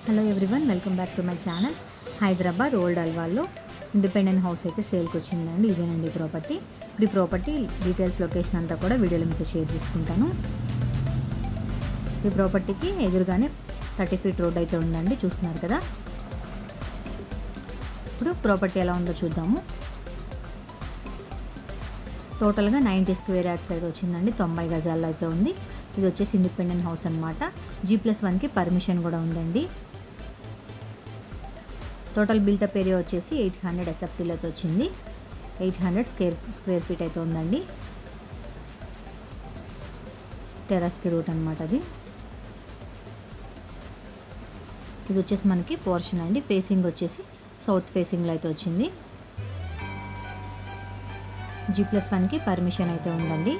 Hello everyone, welcome back to my channel. Hyderabad old అల్వాల్లో independent house అయితే సేల్కి వచ్చిందండి. ఇదేనండి ప్రాపర్టీ. ఇప్పుడు ఈ ప్రాపర్టీ డీటెయిల్స్, లొకేషన్ అంతా కూడా వీడియోలో మీతో షేర్ చేసుకుంటాను. ఈ ప్రాపర్టీకి ఎదురుగానే 30 ఫీట్ రోడ్ అయితే ఉందండి, చూస్తున్నారు కదా. ఇప్పుడు ప్రాపర్టీ ఎలా ఉందో చూద్దాము. టోటల్గా 90 స్క్వేర్ యార్డ్స్ అయితే వచ్చిందండి, 90 గజాల్లో అయితే ఉంది. ఇది వచ్చేసి ఇండిపెండెంట్ హౌస్ అనమాట. G+1కి పర్మిషన్ కూడా ఉందండి. టోటల్ బిల్టప్ ఏరియా వచ్చేసి 800 SFTలో అయితే వచ్చింది. 800 స్క్వేర్ ఫీట్ అయితే ఉందండి. టెర్రస్కి రూట్ అనమాట అది. ఇది వచ్చేసి మనకి పోర్షన్ అండి. ఫేసింగ్ వచ్చేసి సౌత్ ఫేసింగ్లో అయితే వచ్చింది. G+1కి పర్మిషన్ అయితే ఉందండి.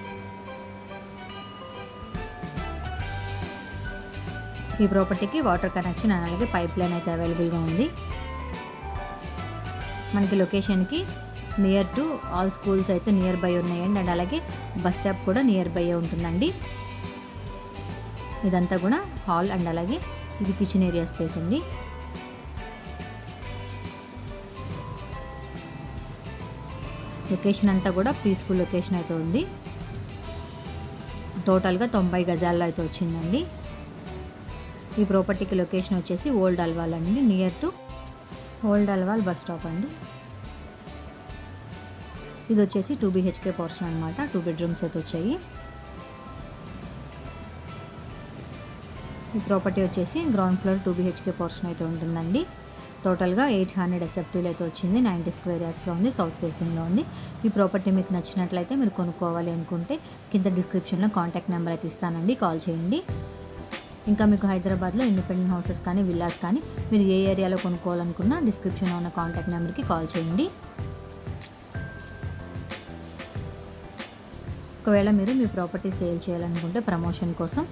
ఈ ప్రాపర్టీకి వాటర్ కనెక్షన్ అలాగే పైప్ లైన్ అయితే అవైలబుల్గా ఉంది. మనకి లొకేషన్కి నియర్ టు ఆల్ స్కూల్స్ అయితే నియర్ బై ఉన్నాయండి. అండ్ అలాగే బస్ స్టాప్ కూడా నియర్ బై ఉంటుందండి. ఇదంతా కూడా హాల్ అండ్ అలాగే ఇది కిచెన్ ఏరియా స్పేస్ అండి. లొకేషన్ అంతా కూడా పీస్ఫుల్ లొకేషన్ అయితే ఉంది. టోటల్గా 90 గజాల్లో అయితే వచ్చిందండి. ఈ ప్రాపర్టీకి లొకేషన్ వచ్చేసి ఓల్డ్ అల్వాల్ అండి, near to old Alwal bus stop అండి. ఇది వచ్చేసి 2 BHK పోర్షన్ అనమాట. 2 బెడ్రూమ్స్ అయితే వచ్చాయి. ఈ ప్రాపర్టీ వచ్చేసి గ్రౌండ్ ఫ్లోర్ 2 BHK పోర్షన్ అయితే ఉంటుందండి. టోటల్గా 800 SFTలో అయితే వచ్చింది. 90 స్క్వేర్ యార్డ్స్లో ఉంది, సౌత్ ఫేసింగ్లో ఉంది. ఈ ప్రాపర్టీ మీకు నచ్చినట్లయితే మీరు కొనుక్కోవాలి అనుకుంటే కింద డిస్క్రిప్షన్లో కాంటాక్ట్ నెంబర్ అయితే ఇస్తానండి, కాల్ చేయండి. ఇంకా మీకు హైదరాబాద్లో ఇండిపెండెంట్ హౌసెస్ కానీ విల్లాస్ కానీ మీరు ఏ ఏరియాలో కొనుక్కోవాలనుకున్నా డిస్క్రిప్షన్లో ఉన్న కాంటాక్ట్ నెంబర్కి కాల్ చేయండి. ఒకవేళ మీరు మీ ప్రాపర్టీ సేల్ చేయాలనుకుంటే ప్రమోషన్ కోసం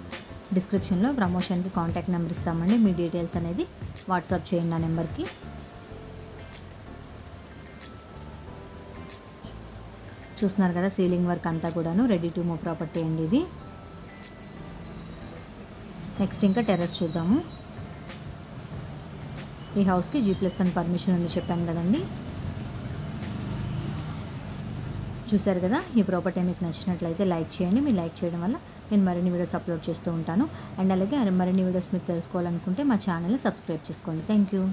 డిస్క్రిప్షన్లో ప్రమోషన్కి కాంటాక్ట్ నెంబర్ ఇస్తామండి. మీ డీటెయిల్స్ అనేది వాట్సాప్ చేయండి ఆ నెంబర్కి. చూస్తున్నారు కదా, సీలింగ్ వర్క్ అంతా కూడాను రెడీ టు మూవ్ ప్రాపర్టీ అండి ఇది. నెక్స్ట్ ఇంకా టెర్రస్ చూద్దాము. ఈ హౌస్కి G+1 పర్మిషన్ ఉంది చెప్పాను కదండి. చూసారు కదా, ఈ ప్రాపర్టీ మీకు నచ్చినట్లయితే లైక్ చేయండి. మీరు లైక్ చేయడం వల్ల నేను మరిన్ని వీడియోస్ అప్లోడ్ చేస్తూ ఉంటాను. అండ్ అలాగే మరిన్ని వీడియోస్ మీరు తెలుసుకోవాలనుకుంటే మా ఛానల్ని సబ్స్క్రైబ్ చేసుకోండి. Thank you.